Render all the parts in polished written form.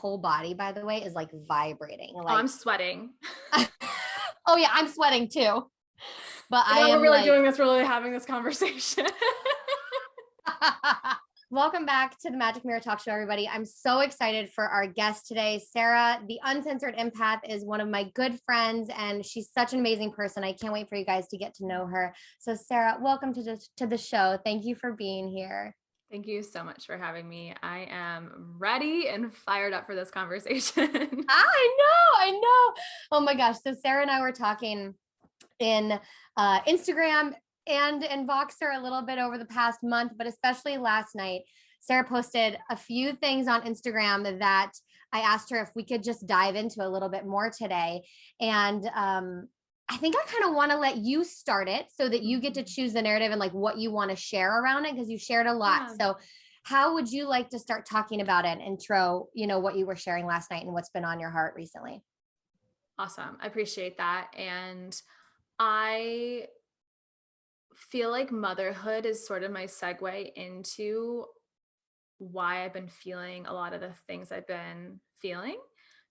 whole body, by the way, is like vibrating. Oh, Like, I'm sweating. oh yeah, I'm sweating too. But You I know, we're am really like, doing this. We're really having this conversation. welcome back to the Magic Mirror Talk Show, everybody. I'm so excited for our guest today. Sarah, the Uncensored Empath, is one of my good friends, and she's such an amazing person. I can't wait for you guys to get to know her. So, Sarah, welcome to the show. Thank you for being here. Thank you so much for having me. I am ready and fired up for this conversation. I know. Oh my gosh. So, Sarah and I were talking in Instagram and in Voxer a little bit over the past month, but especially last night. Sarah posted a few things on Instagram that I asked her if we could just dive into a little bit more today. And I think I kind of want to let you start it so that you get to choose the narrative and like what you want to share around it, because you shared a lot. Yeah. So how would you like to start talking about it? Intro, what you were sharing last night and what's been on your heart recently. Awesome. I appreciate that. And I feel like motherhood is sort of my segue into why I've been feeling a lot of the things I've been feeling.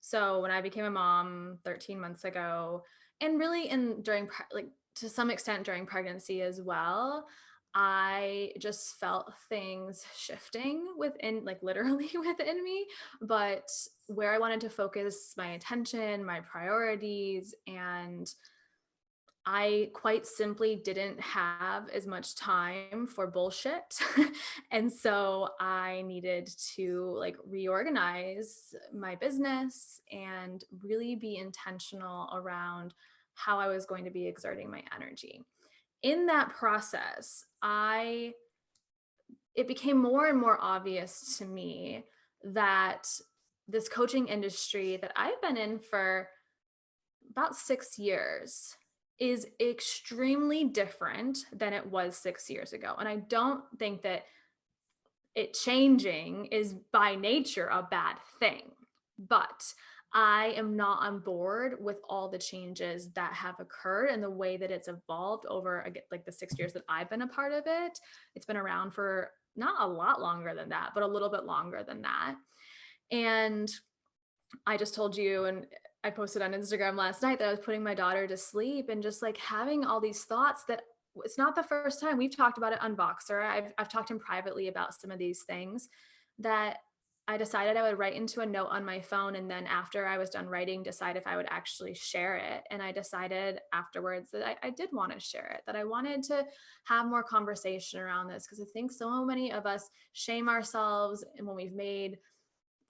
So when I became a mom 13 months ago, and really during like to some extent during pregnancy as well, I just felt things shifting within, like literally within me, but where I wanted to focus my attention, my priorities, and I quite simply didn't have as much time for bullshit. And so I needed to like reorganize my business and really be intentional around how I was going to be exerting my energy. In that process, it became more and more obvious to me that this coaching industry that I've been in for about 6 years is extremely different than it was 6 years ago. And I don't think that it changing is by nature a bad thing, but I am not on board with all the changes that have occurred and the way that it's evolved over like the 6 years that I've been a part of it. It's been around for not a lot longer than that, but a little bit longer than that. And I just told you, and I posted on Instagram last night, that I was putting my daughter to sleep and just like having all these thoughts that it's not the first time we've talked about it on Voxer. I've talked to him privately about some of these things that I decided I would write into a note on my phone. And then after I was done writing, decide if I would actually share it. And I decided afterwards that I did want to share it, that I wanted to have more conversation around this, because I think so many of us shame ourselves and when we've made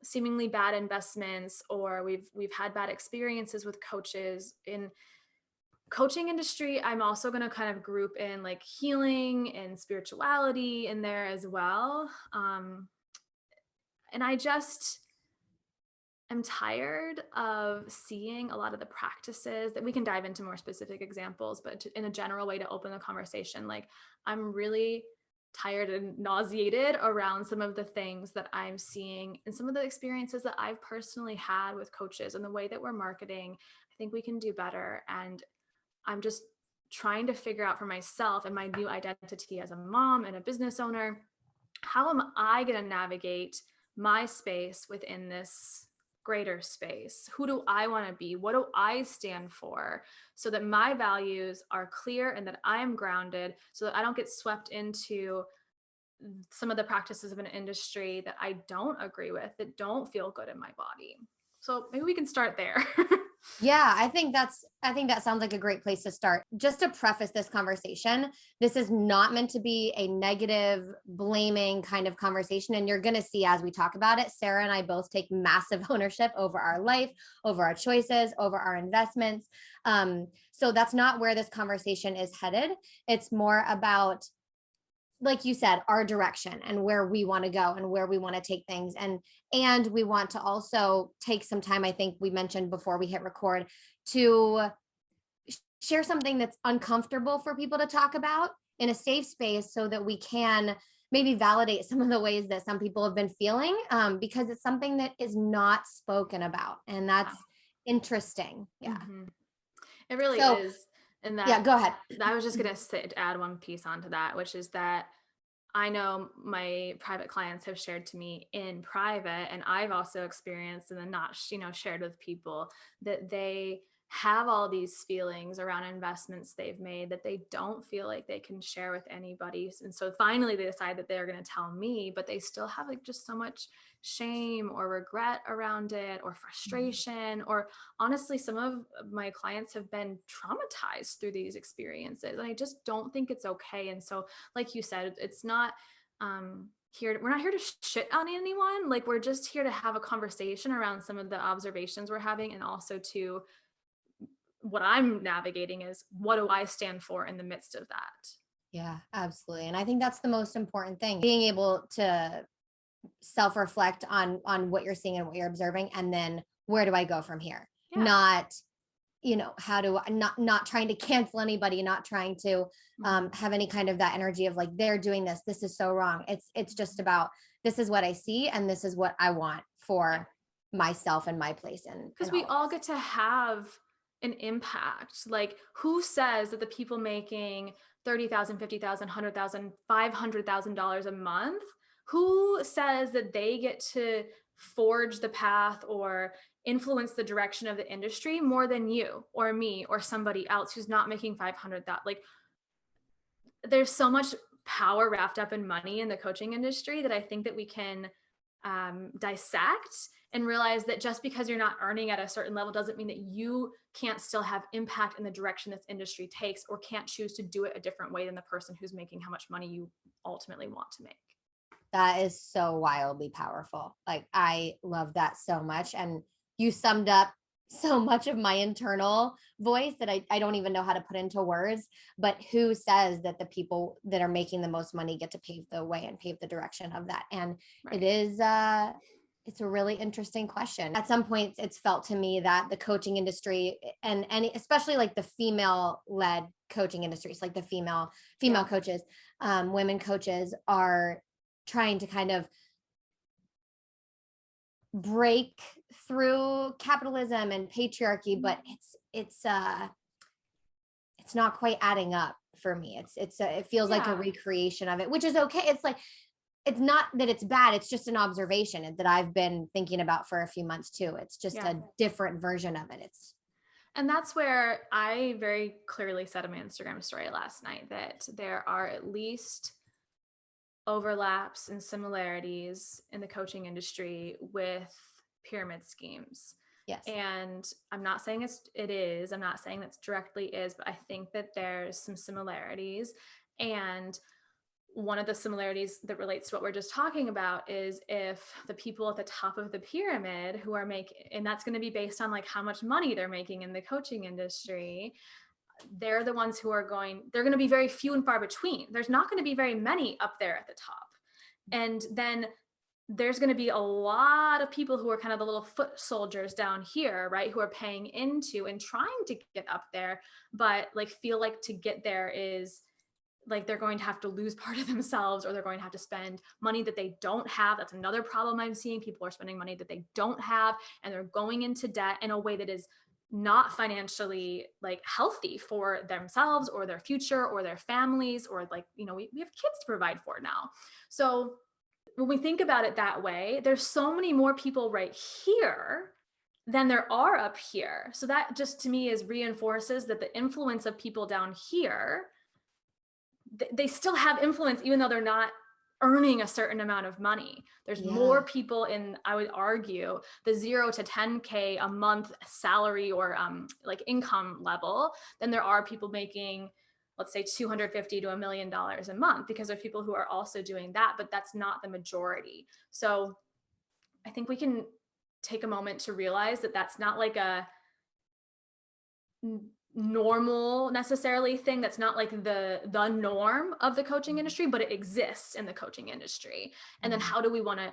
seemingly bad investments or we've had bad experiences with coaches. In coaching industry, I'm also going to kind of group in like healing and spirituality in there as well. And I just am tired of seeing a lot of the practices that we can dive into more specific examples, but in a general way to open the conversation, like I'm really tired and nauseated around some of the things that I'm seeing and some of the experiences that I've personally had with coaches and the way that we're marketing. I think we can do better. And I'm just trying to figure out for myself and my new identity as a mom and a business owner, how am I going to navigate my space within this greater space? Who do I want to be? What do I stand for? So that my values are clear and that I am grounded, so that I don't get swept into some of the practices of an industry that I don't agree with, that don't feel good in my body. So maybe we can start there. Yeah, I think that sounds like a great place to start. Just to preface this conversation, this is not meant to be a negative, blaming kind of conversation. And you're going to see as we talk about it, Sarah and I both take massive ownership over our life, over our choices, over our investments. So that's not where this conversation is headed. It's more about, like you said, our direction and where we want to go and where we want to take things. And we want to also take some time, I think we mentioned before we hit record, to share something that's uncomfortable for people to talk about in a safe space, so that we can maybe validate some of the ways that some people have been feeling, because it's something that is not spoken about. And that's interesting. Yeah. Mm-hmm. It really So is. And that, yeah, go ahead. I was just going to add one piece onto that, which is that I know my private clients have shared to me in private, and I've also experienced and then not, shared with people, that they have all these feelings around investments they've made that they don't feel like they can share with anybody. And so finally they decide that they're going to tell me, but they still have like just so much shame or regret around it, or frustration, or honestly, some of my clients have been traumatized through these experiences. And I just don't think it's okay. And so, like you said, it's not we're not here to shit on anyone. Like, we're just here to have a conversation around some of the observations we're having, and also to what I'm navigating is, what do I stand for in the midst of that? Yeah, absolutely. And I think that's the most important thing, being able to self-reflect on what you're seeing and what you're observing, and then where do I go from here? Yeah. Not, how do I, not trying to cancel anybody, not trying to have any kind of that energy of like, they're doing this is so wrong. It's just about, this is what I see and this is what I want for myself and my place in Because we all of all this. get to have an impact. Like, who says that the people making $30,000, $50,000, $100,000, $500,000 a month, who says that they get to forge the path or influence the direction of the industry more than you or me or somebody else who's not making 500,000? Like, there's so much power wrapped up in money in the coaching industry that I think that we can dissect and realize that just because you're not earning at a certain level doesn't mean that you can't still have impact in the direction this industry takes, or can't choose to do it a different way than the person who's making how much money you ultimately want to make. That is so wildly powerful. Like, I love that so much. And you summed up so much of my internal voice that I don't even know how to put into words. But who says that the people that are making the most money get to pave the way and pave the direction of that? And Right. it's a really interesting question. At some points, it's felt to me that the coaching industry, and especially like the female led coaching industries, like the female Yeah. coaches, women coaches, are trying to kind of break through capitalism and patriarchy, but it's not quite adding up for me. It feels like a Yeah. recreation of it, which is okay. It's like, it's not that it's bad, it's just an observation that I've been thinking about for a few months too. It's just Yeah. a different version of it. And that's where I very clearly said in my Instagram story last night that there are at least overlaps and similarities in the coaching industry with pyramid schemes. Yes. And I'm not saying it is, I'm not saying that's directly is, but I think that there's some similarities. And one of the similarities that relates to what we're just talking about is, if the people at the top of the pyramid who are making, and that's going to be based on like how much money they're making in the coaching industry, they're the ones who are they're going to be very few and far between. There's not going to be very many up there at the top. And then there's going to be a lot of people who are kind of the little foot soldiers down here, right? Who are paying into and trying to get up there, but like feel like to get there is like they're going to have to lose part of themselves, or they're going to have to spend money that they don't have. That's another problem I'm seeing. People are spending money that they don't have, and they're going into debt in a way that is not financially like healthy for themselves or their future or their families, or like, we have kids to provide for now. So when we think about it that way, there's so many more people right here than there are up here. So that just to me is reinforces that the influence of people down here, they still have influence even though they're not earning a certain amount of money. There's more people in, I would argue, the 0 to 10K a month salary or like income level than there are people making, let's say, $250 to $1 million a month, because there's people who are also doing that, but that's not the majority. So I think we can take a moment to realize that that's not like a normal necessarily thing. That's not like the norm of the coaching industry, but it exists in the coaching industry. And then how do we want to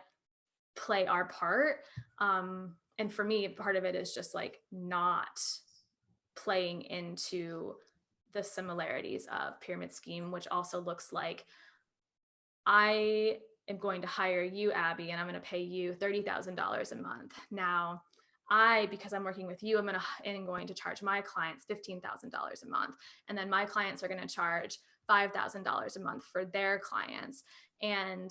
play our part? And for me, part of it is just like not playing into the similarities of pyramid scheme, which also looks like, I am going to hire you, Abby, and I'm going to pay you $30,000 a month. Now, because I'm working with you, I'm going to charge my clients $15,000 a month. And then my clients are going to charge $5,000 a month for their clients. And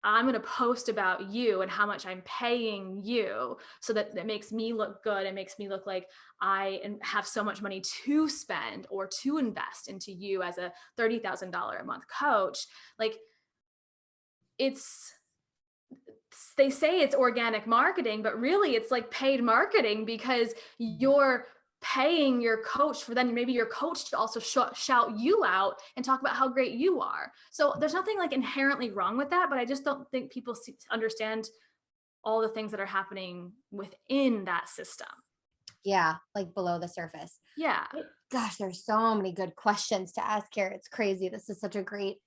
I'm going to post about you and how much I'm paying you so that it makes me look good. It makes me look like I have so much money to spend or to invest into you as a $30,000 a month coach. Like, it's, they say it's organic marketing, but really it's like paid marketing, because you're paying your coach for then maybe your coach to also shout you out and talk about how great you are. So there's nothing like inherently wrong with that, but I just don't think people understand all the things that are happening within that system. Yeah, like below the surface. Yeah. Gosh, there's so many good questions to ask here. It's crazy. This is such a great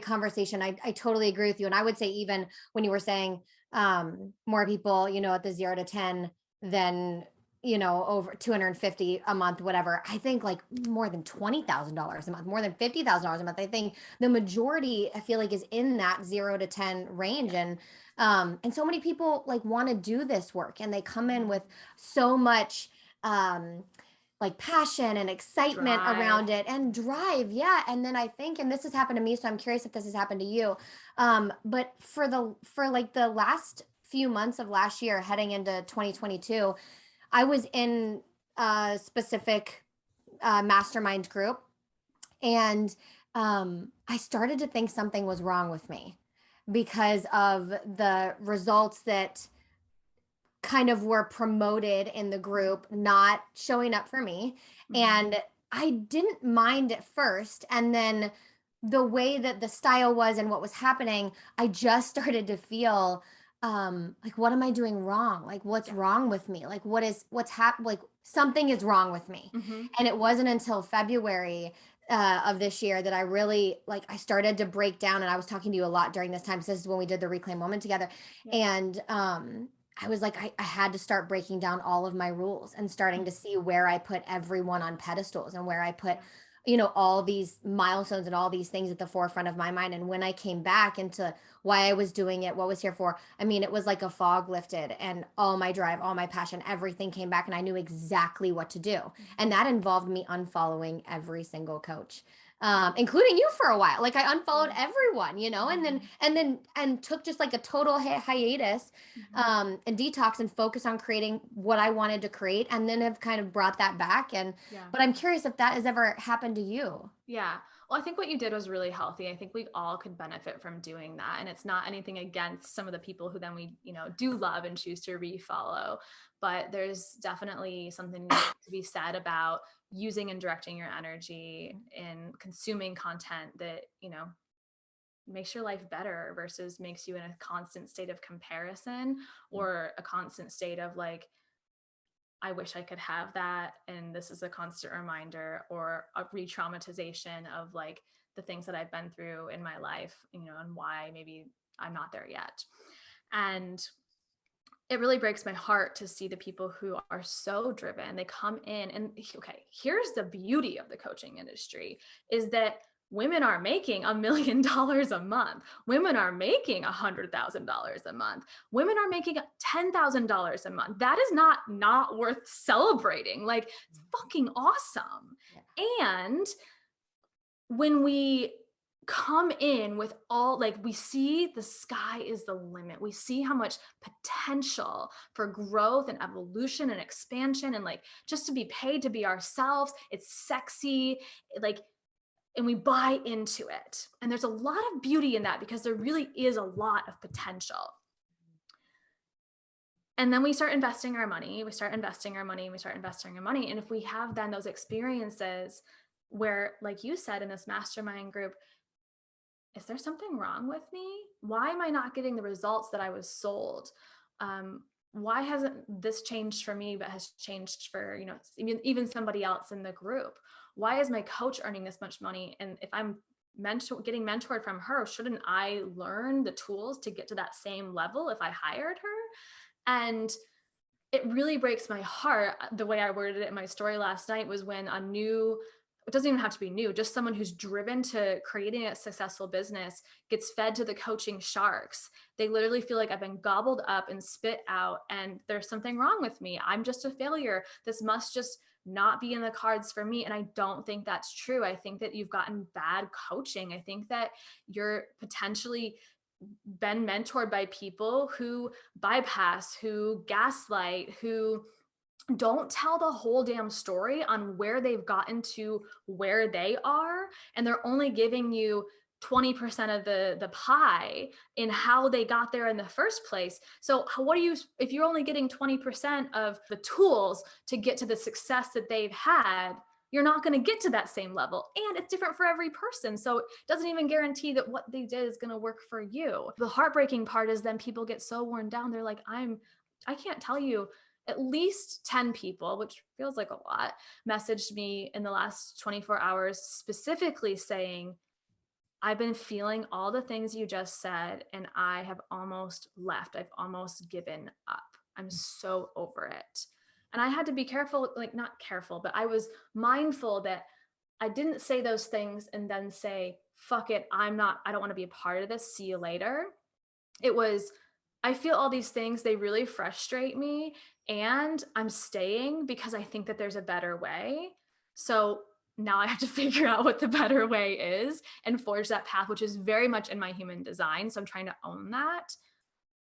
conversation. I totally agree with you. And I would say, even when you were saying more people, at the 0 to 10 than, over 250 a month, whatever, I think like more than $20,000 a month, more than $50,000 a month. I think the majority, I feel like, is in that 0 to 10 range. And so many people like want to do this work, and they come in with so much like passion and excitement around it and drive. Yeah. And then I think, and this has happened to me, so I'm curious if this has happened to you. But for like the last few months of last year, heading into 2022, I was in a specific mastermind group, and I started to think something was wrong with me because of the results that kind of were promoted in the group not showing up for me. And I didn't mind at first. And then the way that the style was and what was happening, I just started to feel like, what am I doing wrong? Like, what's wrong with me? Like, what's happened? Like, something is wrong with me. And it wasn't until February of this year that I really, like, I started to break down. And I was talking to you a lot during this time. So this is when we did the Reclaim Moment together. And I was like, I had to start breaking down all of my rules and starting to see where I put everyone on pedestals, and where I put, all these milestones and all these things at the forefront of my mind. And when I came back into why I was doing it, what was here for, I mean, it was like a fog lifted, and all my drive, all my passion, everything came back, and I knew exactly what to do. And that involved me unfollowing every single coach, including you, for a while. Like, I unfollowed everyone, and took just like a total hiatus, and detox, and focus on creating what I wanted to create, and then have kind of brought that back. But I'm curious if that has ever happened to you. Yeah. Well, I think what you did was really healthy. I think we all could benefit from doing that. And it's not anything against some of the people who then we, do love and choose to refollow. But there's definitely something to be said about using and directing your energy in consuming content that, makes your life better versus makes you in a constant state of comparison, or a constant state of like, I wish I could have that. And this is a constant reminder, or a re-traumatization of like the things that I've been through in my life, and why maybe I'm not there yet. And it really breaks my heart to see the people who are so driven. They come in, and okay, here's the beauty of the coaching industry is that women are making $1 million a month. Women are making $100,000 a month. Women are making $10,000 a month. That is not worth celebrating. Like, it's fucking awesome. Yeah. And when we come in with all, like, we see the sky is the limit. We see how much potential for growth and evolution and expansion, and like just to be paid to be ourselves. It's sexy. Like, and we buy into it. And there's a lot of beauty in that, because there really is a lot of potential. And then we start investing our money. And if we have then those experiences where, like you said, in this mastermind group, is there something wrong with me? Why am I not getting the results that I was sold? Why hasn't this changed for me, but has changed for, even somebody else in the group? Why is my coach earning this much money? And if I'm getting mentored from her, shouldn't I learn the tools to get to that same level if I hired her? And it really breaks my heart. The way I worded it in my story last night was when a new it doesn't even have to be new, just someone who's driven to creating a successful business gets fed to the coaching sharks. They literally feel like I've been gobbled up and spit out and there's something wrong with me. I'm just a failure. This must just not be in the cards for me. And I don't think that's true. I think that you've gotten bad coaching. I think that you're potentially been mentored by people who bypass, who gaslight, who don't tell the whole damn story on where they've gotten to where they are, and they're only giving you 20% of the pie in how they got there in the first place. So what do you, if you're only getting 20% of the tools to get to the success that they've had, you're not going to get to that same level, and it's different for every person, so it doesn't even guarantee that what they did is going to work for you. The heartbreaking part is then people get so worn down, they're like, I can't tell you, at least 10 people, which feels like a lot, messaged me in the last 24 hours specifically saying, I've been feeling all the things you just said, and I have almost left. I've almost given up. I'm so over it. And I had to be careful, like not careful, but I was mindful that I didn't say those things and then say, fuck it, I don't want to be a part of this. See you later. It was, I feel all these things, they really frustrate me, and I'm staying because I think that there's a better way. So now I have to figure out what the better way is and forge that path, which is very much in my human design. So I'm trying to own that.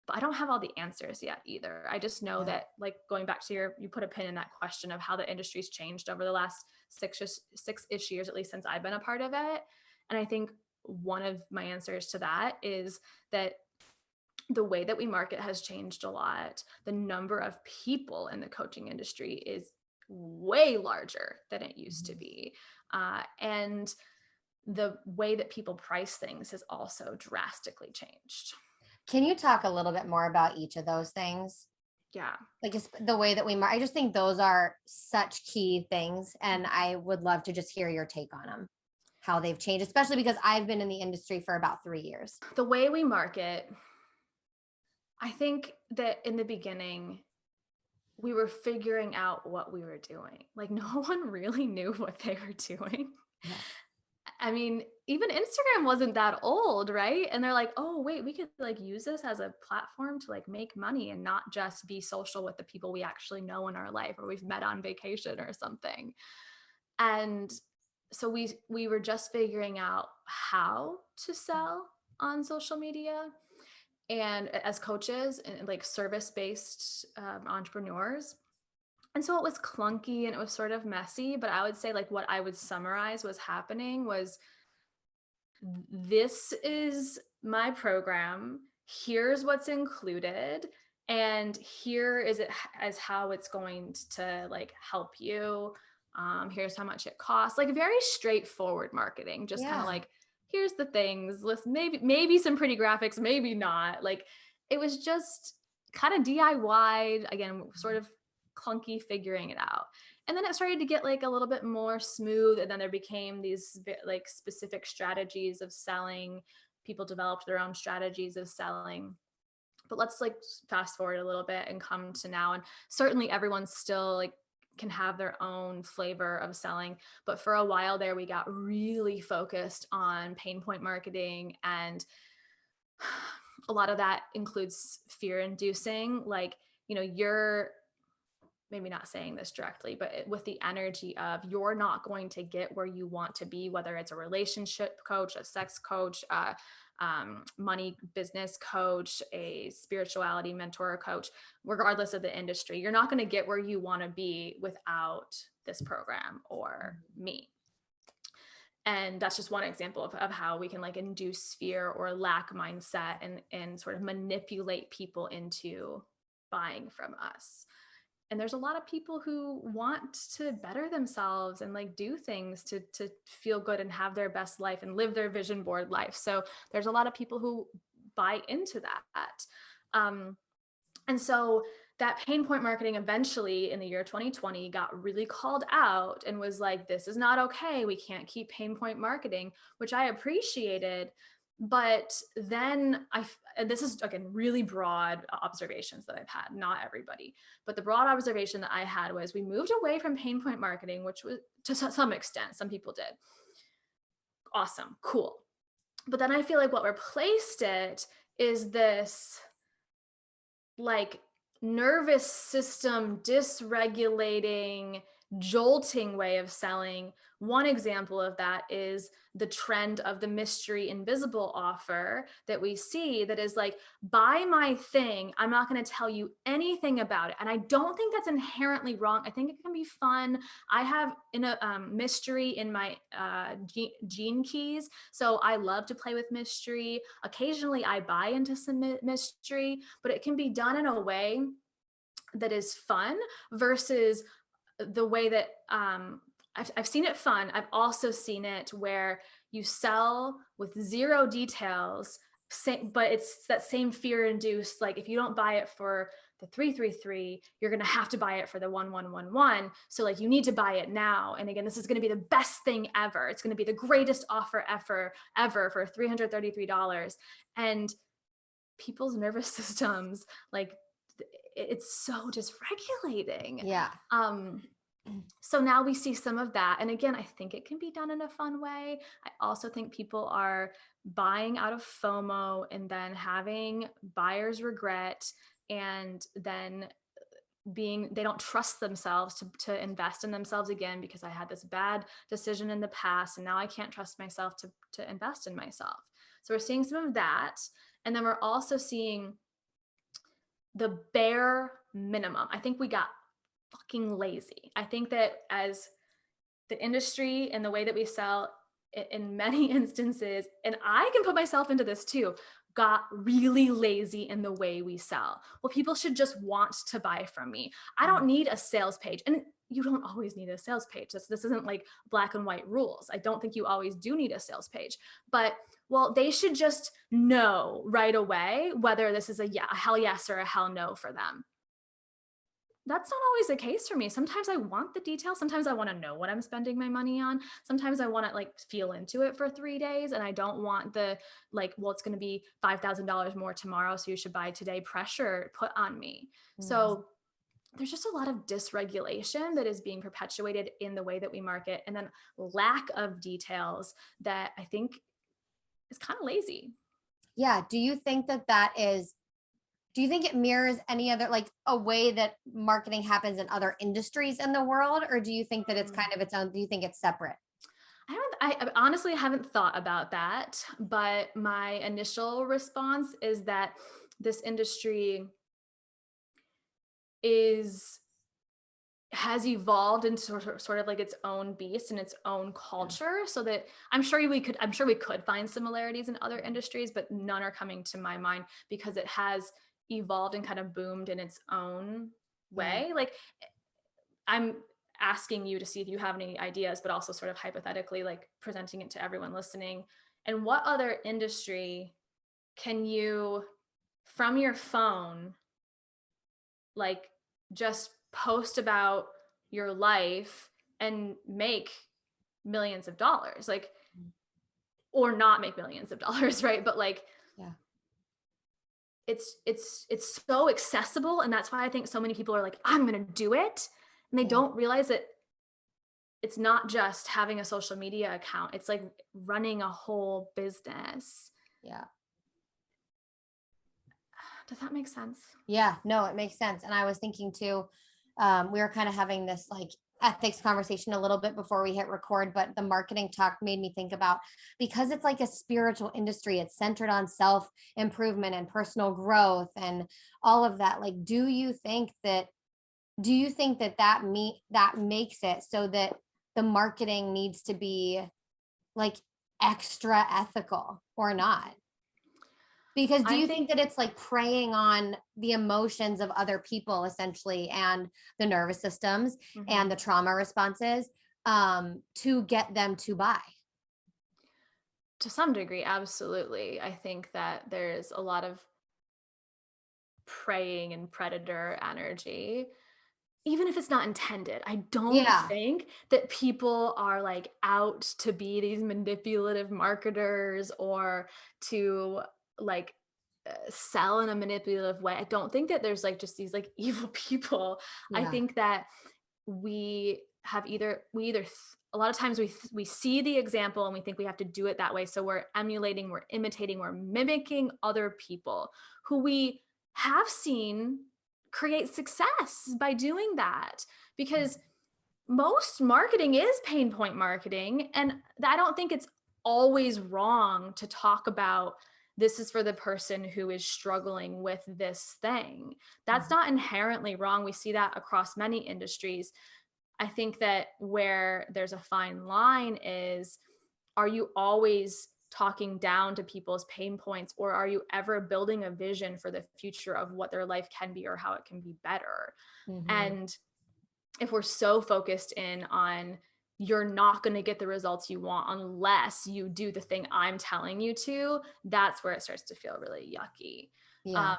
But I don't have all the answers yet either. I just know that, like, going back to you put a pin in that question of how the industry's changed over the last six-ish years, at least since I've been a part of it. And I think one of my answers to that is that the way that we market has changed a lot. The number of people in the coaching industry is way larger than it used to be. And the way that people price things has also drastically changed. Can you talk a little bit more about each of those things? Yeah. Like the way that I just think those are such key things. And I would love to just hear your take on them, how they've changed, especially because I've been in the industry for about 3 years. The way we market, I think that in the beginning, we were figuring out what we were doing. Like, no one really knew what they were doing. Yeah. I mean, even Instagram wasn't that old, right? And they're like, oh, wait, we could like use this as a platform to like make money and not just be social with the people we actually know in our life or we've met on vacation or something. And so we were just figuring out how to sell on social media. And as coaches and like service-based entrepreneurs. And so it was clunky and it was sort of messy, but I would say like what I would summarize was happening was, this is my program, here's what's included, and here is it as how it's going to like help you. Here's how much it costs, like very straightforward marketing, just kind of like, here's the things, list maybe some pretty graphics, maybe not. Like it was just kind of DIY, again, sort of clunky figuring it out. And then it started to get like a little bit more smooth. And then there became these like specific strategies of selling. People developed their own strategies of selling. But let's like fast forward a little bit and come to now. And certainly everyone's still like can have their own flavor of selling. But for a while there, we got really focused on pain point marketing. And a lot of that includes fear inducing, like, you know, you're maybe not saying this directly, but with the energy of you're not going to get where you want to be, whether it's a relationship coach, a sex coach, money business coach, a spirituality mentor or coach, regardless of the industry, you're not going to get where you want to be without this program or me. And that's just one example of how we can like induce fear or lack mindset and sort of manipulate people into buying from us. And there's a lot of people who want to better themselves and like do things to feel good and have their best life and live their vision board life. So there's a lot of people who buy into that. And so that pain point marketing eventually in the year 2020 got really called out and was like, this is not okay. We can't keep pain point marketing, which I appreciated. But then and this is again really broad observations that I've had, not everybody, but the broad observation that I had was we moved away from pain point marketing, which was to some extent, some people did. Awesome, cool. But then I feel like what replaced it is this like nervous system dysregulating, jolting way of selling. One example of that is the trend of the mystery invisible offer that we see that is like, buy my thing. I'm not going to tell you anything about it. And I don't think that's inherently wrong. I think it can be fun. I have in a mystery in my gene keys. So I love to play with mystery. Occasionally I buy into some mystery, but it can be done in a way that is fun versus the way that I've seen it fun. I've also seen it where you sell with zero details, but it's that same fear induced, like if you don't buy it for the 333, you're going to have to buy it for the 1111. So like you need to buy it now. And again, this is going to be the best thing ever. It's going to be the greatest offer ever for $333. And people's nervous systems, like it's so dysregulating. Yeah. So now we see some of that. And again, I think it can be done in a fun way. I also think people are buying out of FOMO and then having buyer's regret, and then they don't trust themselves to invest in themselves again because I had this bad decision in the past and now I can't trust myself to invest in myself. So we're seeing some of that. And then we're also seeing the bare minimum. I think we got fucking lazy. I think that as the industry and the way that we sell in many instances, and I can put myself into this too, got really lazy in the way we sell. Well, people should just want to buy from me. I don't need a sales page. And you don't always need a sales page. This isn't like black and white rules. I don't think you always do need a sales page, but well, they should just know right away whether this is a hell yes or a hell no for them. That's not always the case for me. Sometimes I want the details. Sometimes I want to know what I'm spending my money on. Sometimes I want to like feel into it for 3 days, and I don't want the like, well, it's going to be $5,000 more tomorrow, so you should buy today pressure put on me. So there's just a lot of dysregulation that is being perpetuated in the way that we market, and then lack of details that I think is kind of lazy. Yeah. Do you think it mirrors any other, like a way that marketing happens in other industries in the world? Or do you think that it's kind of its own, do you think it's separate? I honestly haven't thought about that, but my initial response is that this industry has evolved into sort of like its own beast and its own culture, so that I'm sure we could find similarities in other industries, but none are coming to my mind because it has evolved and kind of boomed in its own way. Like, I'm asking you to see if you have any ideas, but also sort of hypothetically, like presenting it to everyone listening. And what other industry can you, from your phone, like just post about your life and make millions of dollars, like, or not make millions of dollars, right? But like, it's so accessible, and that's why I think so many people are like, I'm gonna do it, and they don't realize that it's not just having a social media account, it's like running a whole business. Yeah. Does that make sense? Yeah, no, it makes sense. And I was thinking too, we were kind of having this like ethics conversation a little bit before we hit record, but the marketing talk made me think about, because it's like a spiritual industry, it's centered on self improvement and personal growth and all of that. Like, do you think that that makes it so that the marketing needs to be like extra ethical or not? Because do you think that it's like preying on the emotions of other people essentially, and the nervous systems and the trauma responses to get them to buy? To some degree, absolutely. I think that there's a lot of preying and predator energy. even if it's not intended, I don't Yeah. think that people are like out to be these manipulative marketers or to like sell in a manipulative way. I don't think that there's like just these like evil people. I Yeah. think that we either a lot of times we see the example and we think we have to do it that way, so we're emulating, we're imitating, we're mimicking other people who we have seen create success by doing that, because most marketing is pain point marketing, and I don't think it's always wrong to talk about this is for the person who is struggling with this thing. That's Mhm. not inherently wrong. We see that across many industries. I think that where there's a fine line is, are you always talking down to people's pain points, or are you ever building a vision for the future of what their life can be or how it can be better? Mhm. And if we're so focused in on you're not going to get the results you want unless you do the thing I'm telling you to, that's where it starts to feel really yucky. Yeah.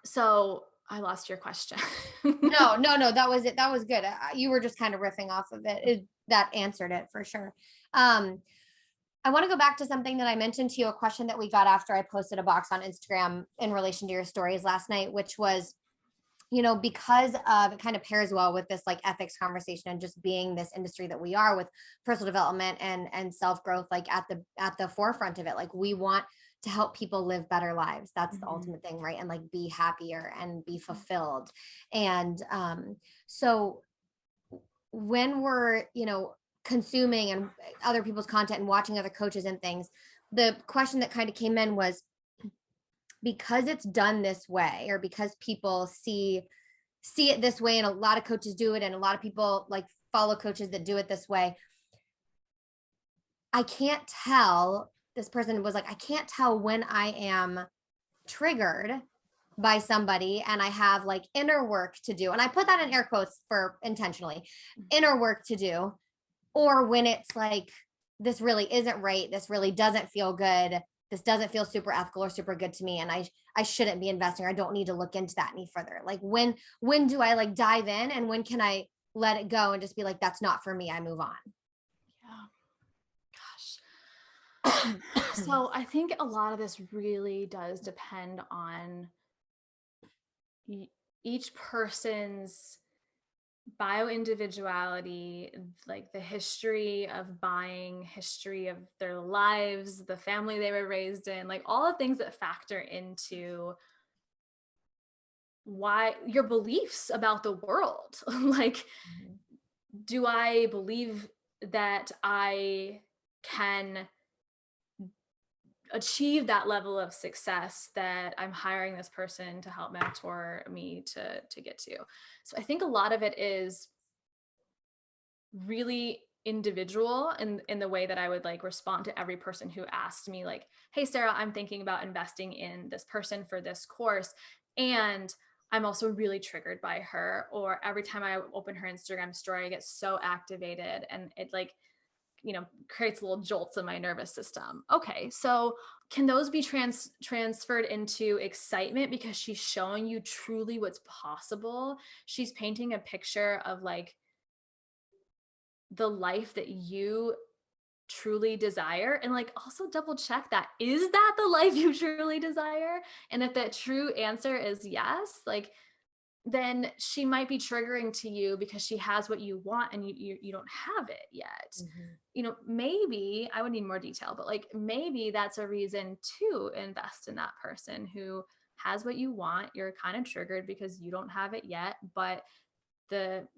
So I lost your question. No, no, no, that was it. That was good. You were just kind of riffing off of it. That answered it for sure. Um, I want to go back to something that I mentioned to you, a question that we got after I posted a box on Instagram in relation to your stories last night, which was, because of it kind of pairs well with this like ethics conversation and just being this industry that we are with personal development and self-growth, like at the forefront of it. Like we want to help people live better lives. That's the Mhm. ultimate thing, right? And like be happier and be fulfilled. And so when we're, consuming and other people's content and watching other coaches and things, the question that kind of came in was, because it's done this way, or because people see it this way and a lot of coaches do it and a lot of people like follow coaches that do it this way, I can't tell. This person was like, I can't tell when I am triggered by somebody and I have like inner work to do, and I put that in air quotes for intentionally, inner work to do, or when it's like, this really isn't right, this really doesn't feel good, this doesn't feel super ethical or super good to me, and I shouldn't be investing, or I don't need to look into that any further. Like when do I like dive in, and when can I let it go and just be like, that's not for me, I move on? Yeah. Gosh. So I think a lot of this really does depend on each person's bio individuality, like the history of buying, history of their lives, the family they were raised in, like all the things that factor into why your beliefs about the world. Like, do I believe that I can achieve that level of success that I'm hiring this person to help mentor me to get to? So I think a lot of it is really individual in the way that I would like respond to every person who asked me like, hey Sarah, I'm thinking about investing in this person for this course, and I'm also really triggered by her, or every time I open her Instagram story I get so activated and it like, creates little jolts in my nervous system. Okay, so can those be transferred into excitement because she's showing you truly what's possible? She's painting a picture of like the life that you truly desire, and like also double check that, is that the life you truly desire? And if that true answer is yes, like then she might be triggering to you because she has what you want and you don't have it yet. Mhm. Maybe I would need more detail, but like maybe that's a reason to invest in that person who has what you want. You're kind of triggered because you don't have it yet, but the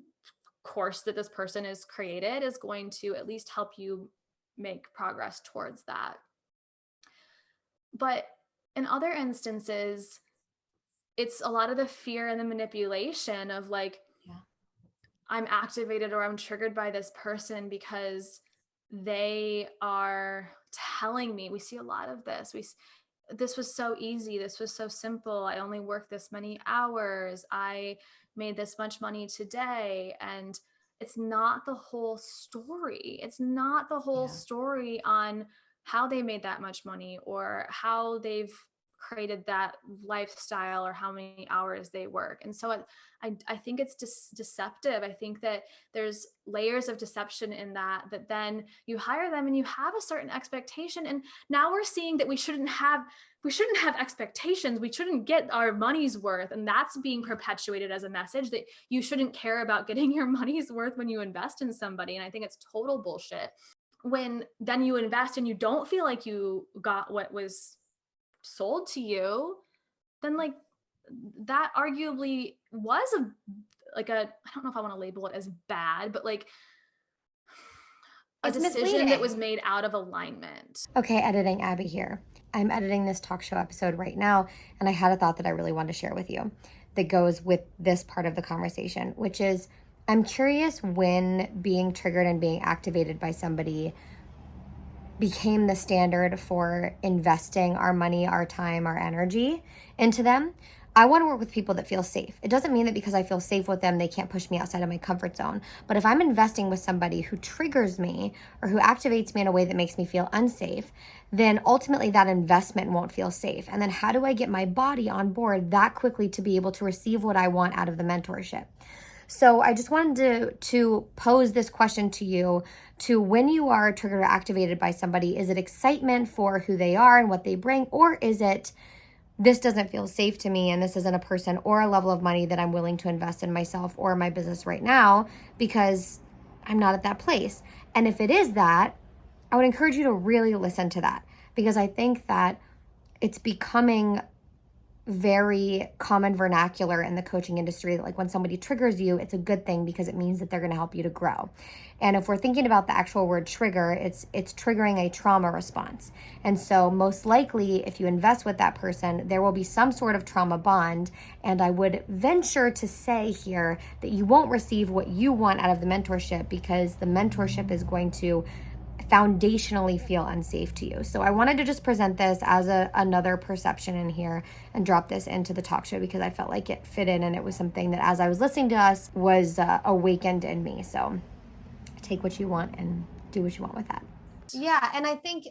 course that this person has created is going to at least help you make progress towards that. But in other instances, it's a lot of the fear and the manipulation of like, Yeah. I'm activated or I'm triggered by this person because they are telling me. We see a lot of this. This was so easy. This was so simple. I only worked this many hours. I made this much money today. And it's not the whole story. It's not the whole Yeah. story on how they made that much money or how they've created that lifestyle or how many hours they work. And so I think it's deceptive. I think that there's layers of deception in that, that then you hire them and you have a certain expectation. And now we're seeing that we shouldn't have expectations. We shouldn't get our money's worth. And that's being perpetuated as a message that you shouldn't care about getting your money's worth when you invest in somebody. And I think it's total bullshit. When then you invest and you don't feel like you got what was sold to you, then like that arguably was I don't know if I want to label it as bad, but like a It's decision that was misleading. made out of alignment. Okay, editing Abby here. I'm editing this talk show episode right now, and I had a thought that I really wanted to share with you that goes with this part of the conversation, which is I'm curious when being triggered and being activated by somebody became the standard for investing our money, our time, our energy into them. I want to work with people that feel safe. It doesn't mean that because I feel safe with them, they can't push me outside of my comfort zone. But if I'm investing with somebody who triggers me or who activates me in a way that makes me feel unsafe, then ultimately that investment won't feel safe. And then how do I get my body on board that quickly to be able to receive what I want out of the mentorship? So I just wanted to pose this question to you, to when you are triggered or activated by somebody, is it excitement for who they are and what they bring, or is it this doesn't feel safe to me and this isn't a person or a level of money that I'm willing to invest in myself or my business right now because I'm not at that place? And if it is that, I would encourage you to really listen to that, because I think that it's becoming very common vernacular in the coaching industry that like when somebody triggers you, it's a good thing because it means that they're going to help you to grow. And if we're thinking about the actual word trigger, it's triggering a trauma response. And so most likely if you invest with that person, there will be some sort of trauma bond. And I would venture to say here that you won't receive what you want out of the mentorship because the mentorship is going to foundationally feel unsafe to you. So I wanted to just present this as another perception in here and drop this into the talk show because I felt like it fit in and it was something that as I was listening to us was awakened in me. So take what you want and do what you want with that. Yeah, and I think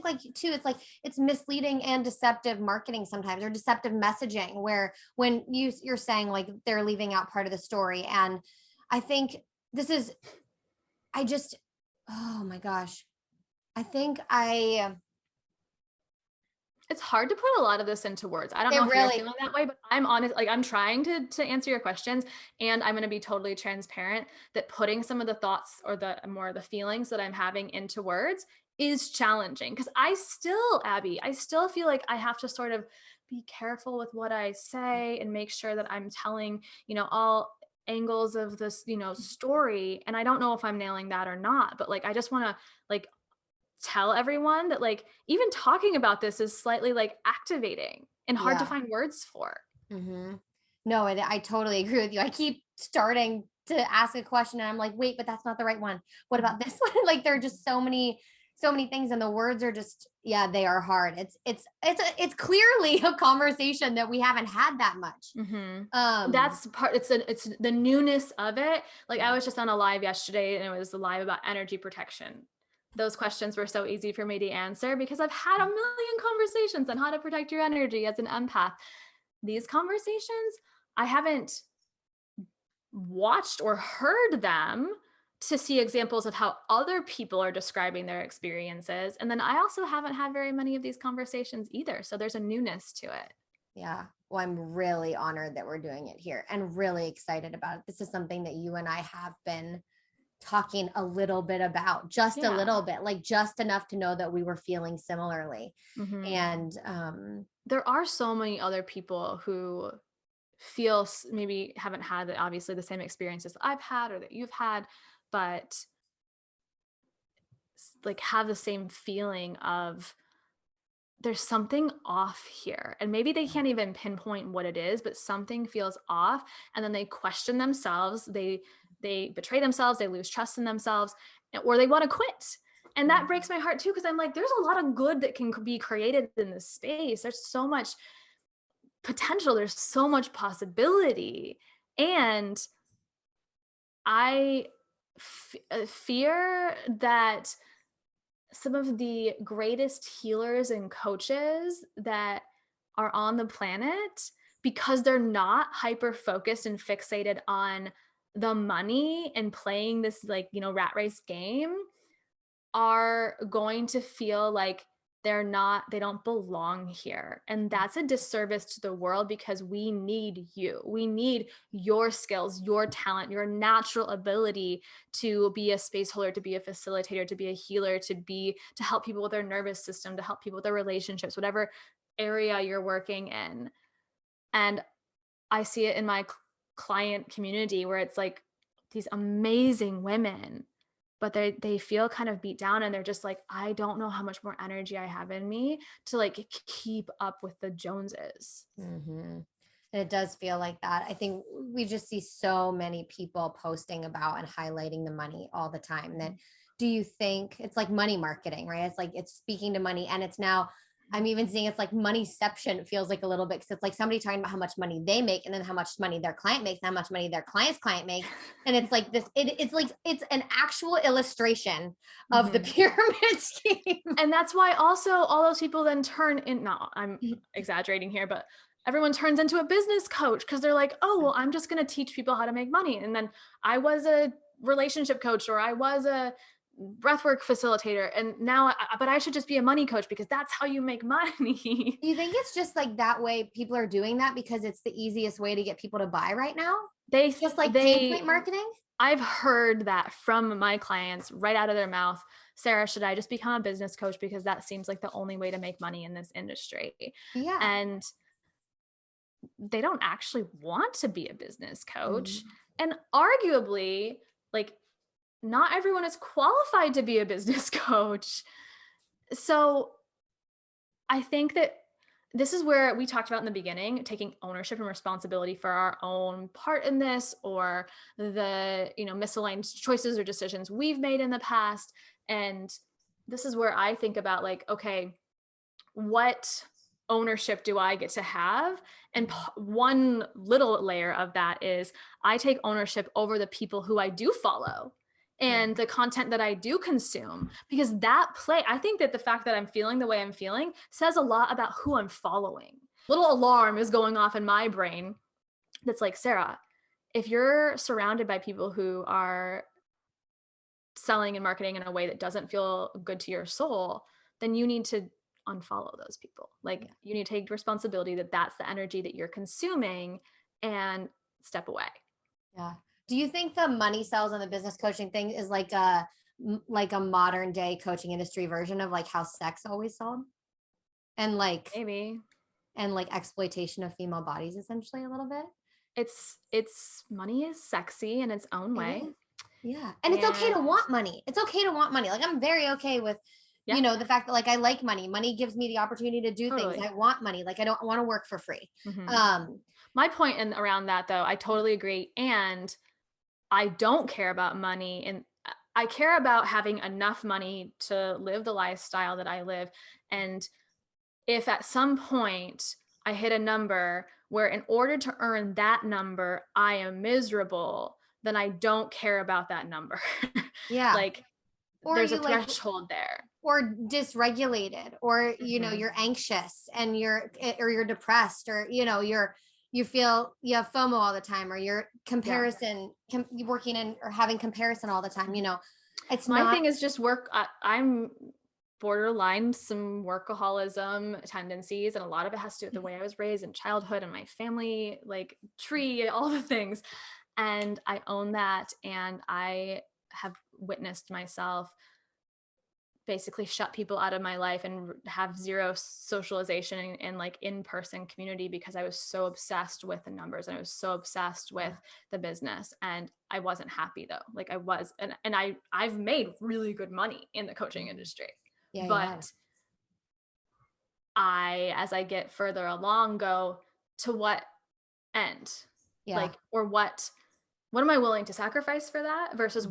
like too, it's like it's misleading and deceptive marketing sometimes, or deceptive messaging, where when you're saying like they're leaving out part of the story. And I think this is I just oh my gosh. I think It's hard to put a lot of this into words. I don't know if you're feeling that way, but I'm honest, like I'm trying to answer your questions, and I'm going to be totally transparent that putting some of the thoughts or the feelings that I'm having into words is challenging, because Abby, I still feel like I have to sort of be careful with what I say and make sure that I'm telling, all angles of this, story. And I don't know if I'm nailing that or not, but like I just want to like tell everyone that like even talking about this is slightly like activating and hard to find words for. Mm-hmm. No, and I totally agree with you. I keep starting to ask a question and I'm like, wait, but that's not the right one. What about this one? Like there are just so many things, and the words are just, they are hard. It's clearly a conversation that we haven't had that much. That's part, it's the newness of it. Like I was just on a live yesterday and it was a live about energy protection. Those questions were so easy for me to answer because I've had a million conversations on how to protect your energy as an empath. These conversations, I haven't watched or heard them to see examples of how other people are describing their experiences. And then I also haven't had very many of these conversations either. So there's a newness to it. Yeah. Well, I'm really honored that we're doing it here and really excited about it. This is something that you and I have been talking a little bit about, just a little bit, like just enough to know that we were feeling similarly. And there are so many other people who feel maybe haven't had obviously the same experiences I've had or that you've had, but like have the same feeling of there's something off here, and maybe they can't even pinpoint what it is, but something feels off, and then they question themselves, they betray themselves, they lose trust in themselves, or they want to quit. And that breaks my heart too, because I'm like, there's a lot of good that can be created in this space. There's so much potential, there's so much possibility, and I fear that some of the greatest healers and coaches that are on the planet, because they're not hyper focused and fixated on the money and playing this like, rat race game, are going to feel like they don't belong here. And that's a disservice to the world, because we need you. We need your skills, your talent, your natural ability to be a space holder, to be a facilitator, to be a healer, to help people with their nervous system, to help people with their relationships, whatever area you're working in. And I see it in my client community where it's like these amazing women, but they feel kind of beat down, and they're just like, I don't know how much more energy I have in me to like keep up with the Joneses. Mm-hmm. And it does feel like that. I think we just see so many people posting about and highlighting the money all the time. That, do you think it's like money marketing, right? It's like it's speaking to money, and it's now, I'm even seeing it's like moneyception feels like a little bit, because it's like somebody talking about how much money they make, and then how much money their client makes, and how much money their client's client makes. And it's like this, it's like it's an actual illustration of the pyramid scheme. And that's why also all those people then turn in, no, I'm exaggerating here, but everyone turns into a business coach, because they're like, oh, well, I'm just going to teach people how to make money. And then I was a relationship coach, or I was a breathwork facilitator, and now but I should just be a money coach, because that's how you make money. Do you think it's just like that way people are doing that because it's the easiest way to get people to buy right now? Just like pain point marketing? I've heard that from my clients right out of their mouth. Sarah, should I just become a business coach, because that seems like the only way to make money in this industry? Yeah. And they don't actually want to be a business coach. And arguably, like, not everyone is qualified to be a business coach. So I think that this is where we talked about in the beginning, taking ownership and responsibility for our own part in this, or the, misaligned choices or decisions we've made in the past. And this is where I think about like, okay, what ownership do I get to have? And one little layer of that is I take ownership over the people who I do follow and the content that I do consume, because I think that the fact that I'm feeling the way I'm feeling says a lot about who I'm following. Little alarm is going off in my brain that's like, Sarah, if you're surrounded by people who are selling and marketing in a way that doesn't feel good to your soul, then you need to unfollow those people. Like, you need to take responsibility that that's the energy that you're consuming, and step away. Yeah. Do you think the money sells and the business coaching thing is like a modern day coaching industry version of like how sex always sold? And like Maybe. And like exploitation of female bodies, essentially, a little bit. It's money is sexy in its own way. Yeah. And it's okay to want money. It's okay to want money. Like, I'm very okay with, the fact that like I like money. Money gives me the opportunity to do things. I want money. Like, I don't want to work for free. My point around that though, I totally agree. And I don't care about money, and I care about having enough money to live the lifestyle that I live. And if at some point I hit a number where in order to earn that number, I am miserable, then I don't care about that number. Yeah. Like, or there's a threshold there. Or dysregulated, or, you're anxious and you're depressed, or, you have FOMO all the time, or you're working in or having comparison all the time. It's my thing is just work. I'm borderline some workaholism tendencies, and a lot of it has to do with the way I was raised in childhood and my family like tree, all the things. And I own that, and I have witnessed myself basically shut people out of my life and have zero socialization and like in-person community, because I was so obsessed with the numbers, and I was so obsessed with the business, and I wasn't happy though. Like, I was, and I've made really good money in the coaching industry. Yeah, but as I get further along, go, to what end? Like, or what am I willing to sacrifice for that, versus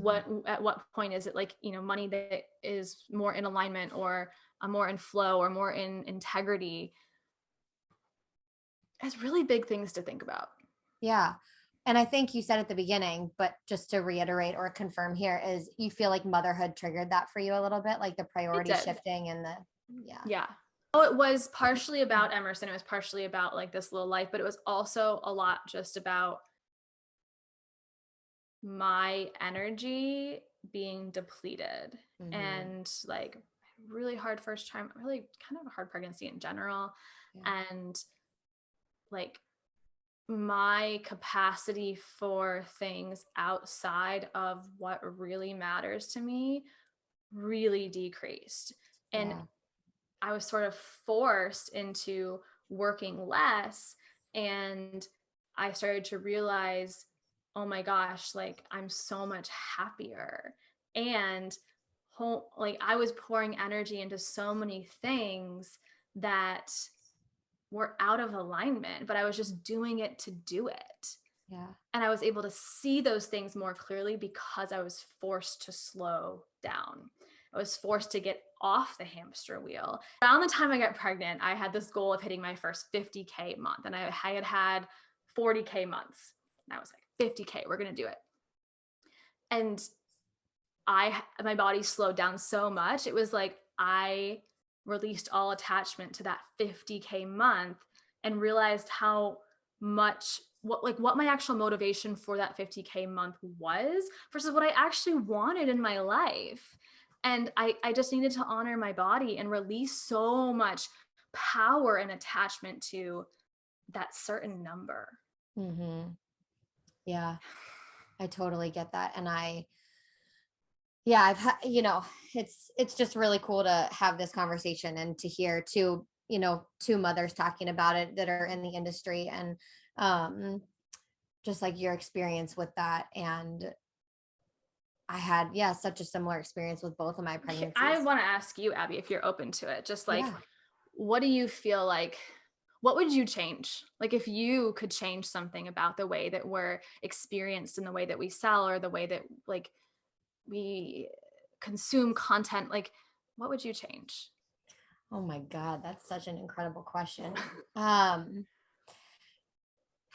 at what point is it like, money that is more in alignment, or more in flow, or more in integrity? It's really big things to think about. Yeah. And I think you said at the beginning, but just to reiterate or confirm here, is you feel like motherhood triggered that for you a little bit, like the priority shifting and the, Yeah. Oh, it was partially about Emerson. It was partially about like this little life, but it was also a lot just about my energy being depleted Mm-hmm. and like really hard first time, really kind of a hard pregnancy in general. Yeah. And like my capacity for things outside of what really matters to me really decreased. And Yeah. I was sort of forced into working less. And I started to realize, oh my gosh, like I'm so much happier. And like I was pouring energy into so many things that were out of alignment, but I was just doing it to do it. Yeah. And I was able to see those things more clearly because I was forced to slow down. I was forced to get off the hamster wheel. Around the time I got pregnant, I had this goal of hitting my first 50K month, and I had 40K months. And I was like, 50K, we're going to do it. And my body slowed down so much. It was like I released all attachment to that 50K month and realized how much what my actual motivation for that 50K month was versus what I actually wanted in my life. And I just needed to honor my body and release so much power and attachment to that certain number. Mm-hmm. Yeah. I totally get that. And yeah, I've had, it's just really cool to have this conversation and to hear two mothers talking about it that are in the industry, and um just like your experience with that. And I had, yeah, such a similar experience with both of my I pregnancies. want to ask you, Abby, if you're open to it, just like, Yeah. what do you feel like? What would you change? Like, if you could change something about the way that we're experienced in the way that we sell or the way that like we consume content, like, what would you change? Oh my God, that's such an incredible question. Um,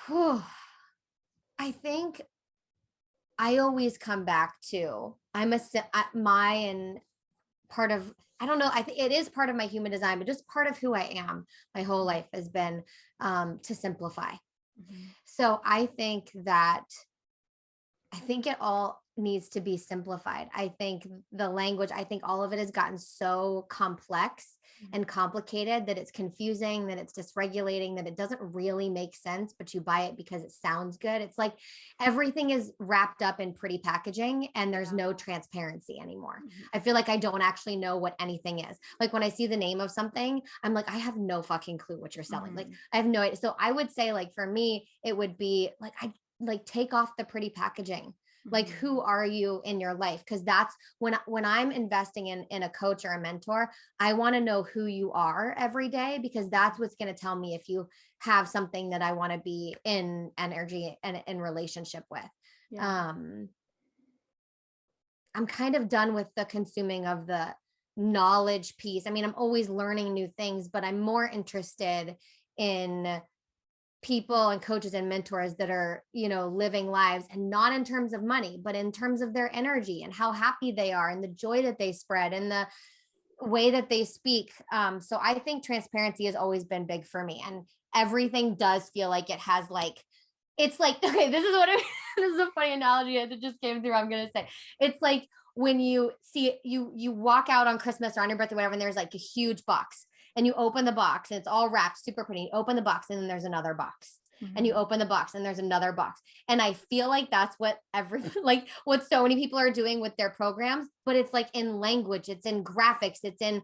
whew, I think I always come back to my and part of, I don't know, I think it is part of my human design, but just part of who I am my whole life has been to simplify. Mhm. So I think it all needs to be simplified. I think the language, I think all of it has gotten so complex and complicated that it's confusing, that it's dysregulating, that it doesn't really make sense, but you buy it because it sounds good. It's like everything is wrapped up in pretty packaging and there's Yeah. no transparency anymore. Mhm. I feel like I don't actually know what anything is. Like when I see the name of something, I'm like, I have no fucking clue what you're selling. Like Mhm. I have no idea. So I would say, like, for me, it would be like, I like take off the pretty packaging. Like, Mhm. who are you in your life? Because that's when I'm investing in a coach or a mentor, I want to know who you are every day, because that's what's going to tell me if you have something that I want to be in energy and in relationship with. Yeah. um I'm kind of done with the consuming of the knowledge piece. I mean, I'm always learning new things, but I'm more interested in people and coaches and mentors that are, living lives, and not in terms of money, but in terms of their energy and how happy they are and the joy that they spread and the way that they speak. So I think transparency has always been big for me, and everything does feel like it has like, it's like, okay, this is what this is a funny analogy that just came through. I'm gonna say it's like when you see you walk out on Christmas or on your birthday, whatever, and there's like a huge box, and you open the box and it's all wrapped super pretty. You open the box and then there's another box. And you Mhm. open the box and there's another box. And I feel like that's what like what so many people are doing with their programs, but it's like in language, it's in graphics, it's in,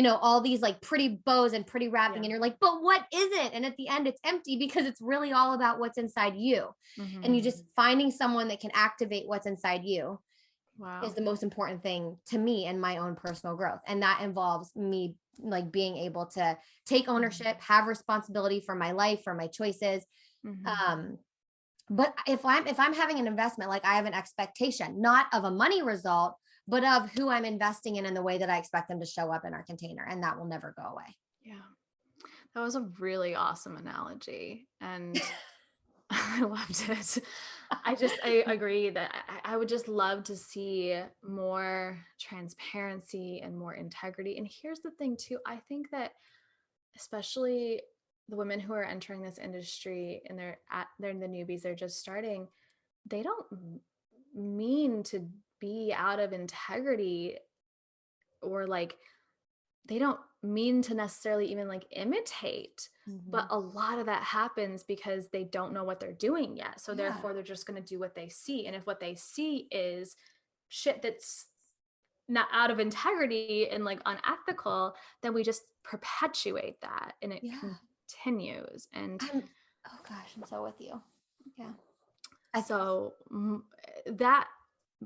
all these like pretty bows and pretty wrapping. Yeah. And you're like, but what is it? And at the end, it's empty, because it's really all about what's inside you. And you Mhm. just finding someone that can activate what's inside you is Wow. the most important thing to me in my own personal growth. And that involves me like being able to take ownership, have responsibility for my life, for my choices. Mhm. Um, but if I'm having an investment, like I have an expectation, not of a money result, but of who I'm investing in and the way that I expect them to show up in our container. And that will never go away. Yeah. That was a really awesome analogy. And I loved it. I agree that I would just love to see more transparency and more integrity. And here's the thing too. I think that especially the women who are entering this industry and they're the newbies, they're just starting, they don't mean to be out of integrity, or like they don't mean to necessarily even like imitate, but Mhm. a lot of that happens because they don't know what they're doing yet. So Yeah. therefore they're just going to do what they see. And if what they see is shit that's not out of integrity and like unethical, then we just perpetuate that and it Yeah. continues. And I'm, oh gosh, I'm so with you. Yeah. I, so that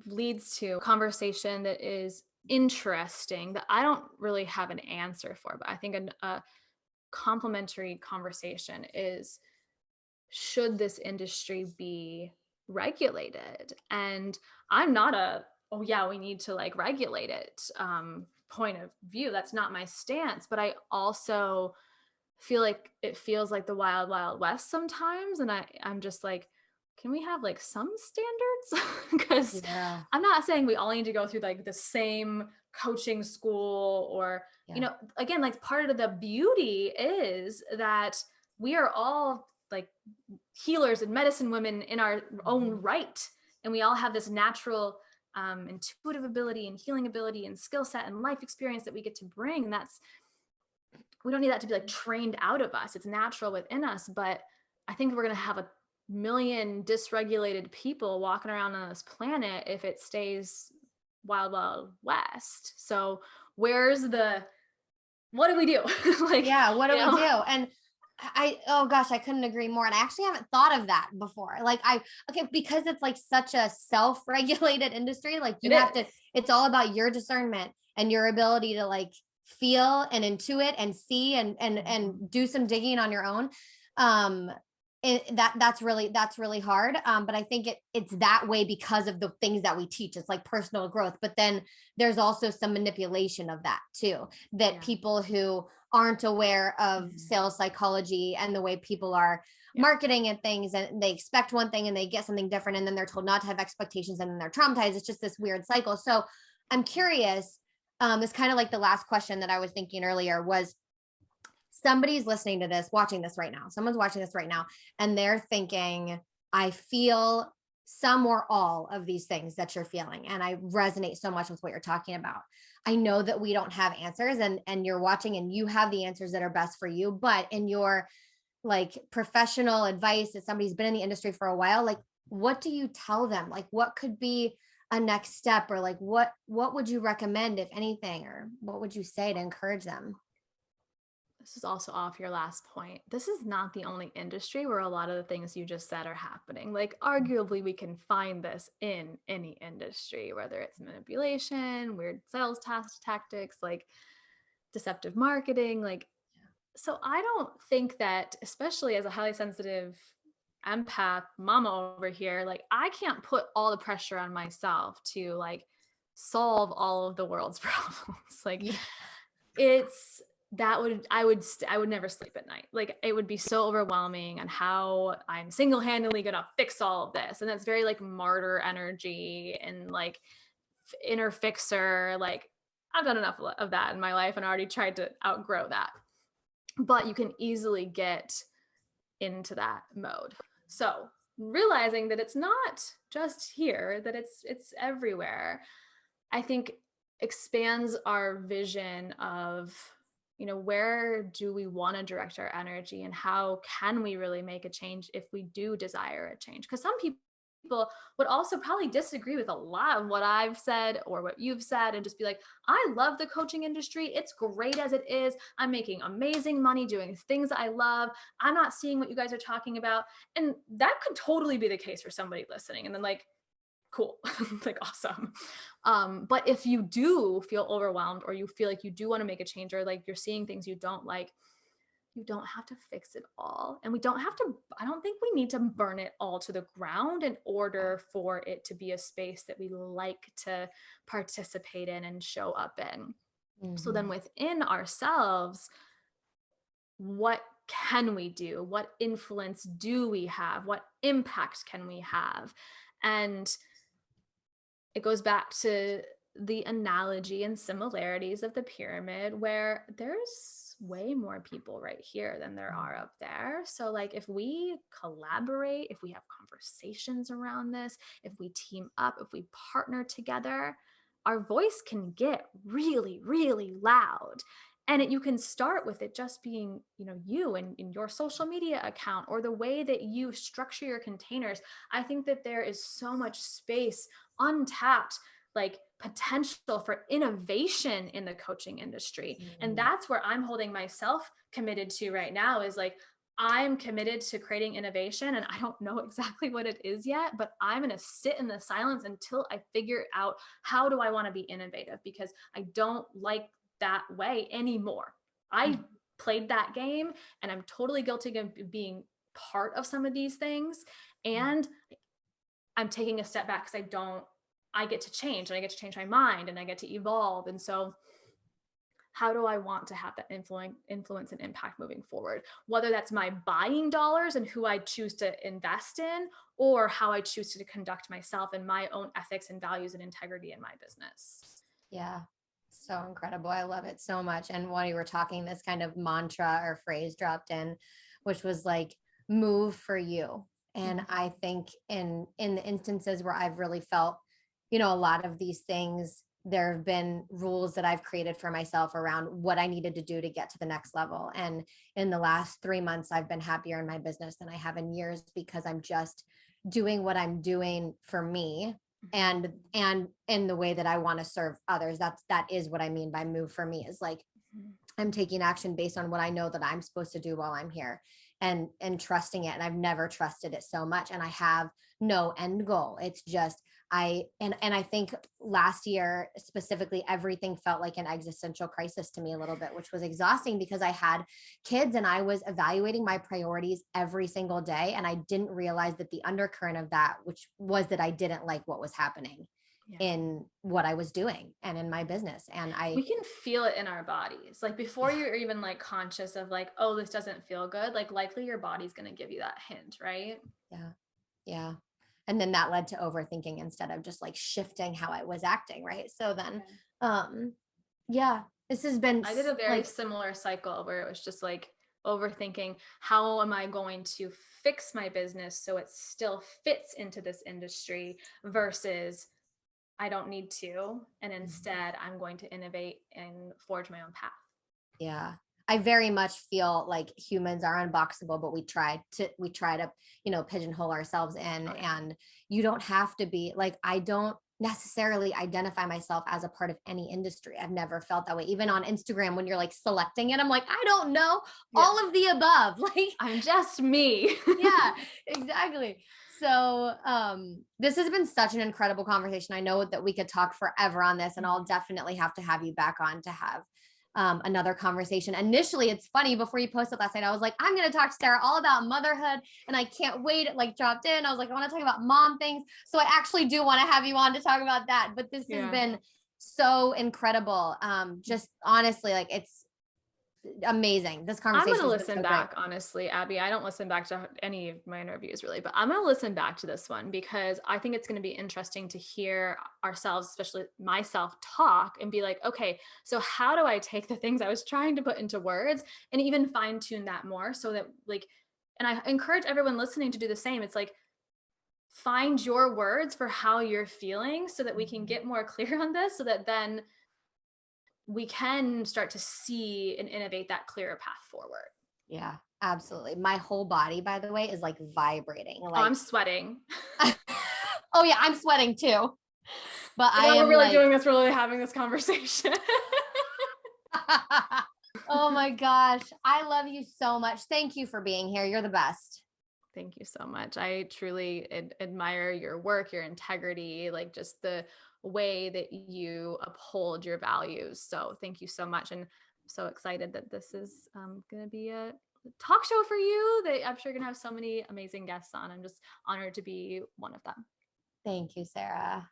leads to a conversation that is interesting that I don't really have an answer for, but I think a complementary conversation is, should this industry be regulated? And I'm not a, oh yeah, we need to like regulate it point of view. That's not my stance. But I also feel like it feels like the wild, wild west sometimes. And I'm just like, can we have like some standards? Because yeah. I'm not saying we all need to go through like the same coaching school or, you Yeah. know, again, like part of the beauty is that we are all like healers and medicine women in our own Mhm. right. And we all have this natural intuitive ability and healing ability and skill set and life experience that we get to bring. That's, we don't need that to be like trained out of us. It's natural within us. But I think we're going to have a million dysregulated people walking around on this planet if it stays wild, wild west. So where's the, what do we do? Like, Yeah. What do you we do? know, And oh gosh, I couldn't agree more. And I actually haven't thought of that before. Like, okay, because it's like such a self-regulated industry, like it you have to, is. it's all about your discernment and your ability to like feel and intuit and see and do some digging on your own. Um, that's really hard. But I think it's that way because of the things that we teach. It's like personal growth, but then there's also some manipulation of that too, that Yeah. people who aren't aware of Mhm. sales psychology and the way people are Yeah. marketing and things, and they expect one thing and they get something different, and then they're told not to have expectations and then they're traumatized. It's just this weird cycle. So I'm curious, it's kind of like the last question that I was thinking earlier was, somebody's listening to this, watching this right now, someone's watching this right now, and they're thinking, I feel some or all of these things that you're feeling, and I resonate so much with what you're talking about. I know that we don't have answers, and you're watching and you have the answers that are best for you, but in your like professional advice, as somebody's been in the industry for a while, like what do you tell them? Like what could be a next step, or like what would you recommend, if anything, or what would you say to encourage them? This is also off your last point. This is not the only industry where a lot of the things you just said are happening. Like, arguably, we can find this in any industry, whether it's manipulation, weird sales tactics, like deceptive marketing. Like, so I don't think that, especially as a highly sensitive empath mama over here, like, I can't put all the pressure on myself to like solve all of the world's problems. Like, Yeah. it's that would I would never sleep at night. Like, it would be so overwhelming on how I'm single-handedly gonna fix all of this. And that's very like martyr energy and like inner fixer. Like, I've done enough of that in my life and I already tried to outgrow that. But you can easily get into that mode. So realizing that it's not just here, that it's everywhere, I think expands our vision of, you know, where do we want to direct our energy and how can we really make a change if we do desire a change? Because some people would also probably disagree with a lot of what I've said or what you've said and just be like, I love the coaching industry. It's great as it is. I'm making amazing money doing things I love. I'm not seeing what you guys are talking about. And that could totally be the case for somebody listening. And then like, cool, like awesome. But if you do feel overwhelmed or you feel like you do want to make a change or like you're seeing things you don't like, you don't have to fix it all. And we don't have to, I don't think we need to burn it all to the ground in order for it to be a space that we like to participate in and show up in. So then Mhm. within ourselves, what can we do? What influence do we have? What impact can we have? And it goes back to the analogy and similarities of the pyramid, where there's way more people right here than there are up there. So like if we collaborate, if we have conversations around this, if we team up, if we partner together, our voice can get really, really loud. And you can start with it just being, you and in your social media account or the way that you structure your containers. I think that there is so much space, untapped, like potential for innovation in the coaching industry. And Mm. that's where I'm holding myself committed to right now is like, I'm committed to creating innovation and I don't know exactly what it is yet, but I'm going to sit in the silence until I figure out how do I want to be innovative because I don't like that way anymore. I played that game and I'm totally guilty of being part of some of these things. And I'm taking a step back because I get to change and I get to change my mind and I get to evolve. And so how do I want to have that influence and impact moving forward? Whether that's my buying dollars and who I choose to invest in, or how I choose to conduct myself and my own ethics and values and integrity in my business. Yeah. So incredible. I love it so much. And while you were talking, this kind of mantra or phrase dropped in, which was like, move for you. And I think in the instances where I've really felt, a lot of these things, there have been rules that I've created for myself around what I needed to do to get to the next level. And in the last 3 months, I've been happier in my business than I have in years because I'm just doing what I'm doing for me and in the way that I want to serve others. That is what I mean by move for me, is like I'm taking action based on what I know that I'm supposed to do while I'm here, and trusting it. And I've never trusted it so much. And I have no end goal. It's just I think last year specifically, everything felt like an existential crisis to me a little bit, which was exhausting because I had kids and I was evaluating my priorities every single day. And I didn't realize that the undercurrent of that, which was that I didn't like what was happening in what I was doing and in my business. And we can feel it in our bodies. Like before you're even like conscious of like, oh, this doesn't feel good. Like likely your body's going to give you that hint, right? yeah. Yeah. And then that led to overthinking instead of just like shifting how I was acting. Right. So then, yeah, this has been I did a very like, similar cycle where it was just like overthinking, how am I going to fix my business so it still fits into this industry versus I don't need to. And instead, I'm going to innovate and forge my own path. yeah. I very much feel like humans are unboxable, but we try to, pigeonhole ourselves in. And you don't have to be like, I don't necessarily identify myself as a part of any industry. I've never felt that way. Even on Instagram, when you're like selecting it, I'm like, I don't know all of the above. Like, I'm just me. yeah, exactly. So this has been such an incredible conversation. I know that we could talk forever on this, and I'll definitely have to have you back on to have another conversation. Initially, it's funny, before you posted last night, I was like, I'm going to talk to Sarah all about motherhood, and I can't wait. It like dropped in. I was like, I want to talk about mom things. So I actually do want to have you on to talk about that. But this has been so incredible. Just honestly, like it's amazing. This I'm conversation going to has been listen so back, great. honestly, Abby. I don't listen back to any of my interviews really, but I'm going to listen back to this one because I think it's going to be interesting to hear ourselves, especially myself, talk and be like, okay, so how do I take the things I was trying to put into words and even fine tune that more so that like, and I encourage everyone listening to do the same. It's like, find your words for how you're feeling so that we can get more clear on this so that then we can start to see and innovate that clearer path forward. Yeah, absolutely. My whole body, by the way, is like vibrating. Oh, Like, I'm sweating. oh yeah, I'm sweating too. But You I know, we're am really like, doing this, we're really having this conversation. oh my gosh, I love you so much. Thank you for being here. You're the best. Thank you so much. I truly admire your work, your integrity, like just the way that you uphold your values. So thank you so much. And I'm so excited that this is going to be a talk show for you that I'm sure going to have so many amazing guests on. I'm just honored to be one of them. Thank you, Sarah.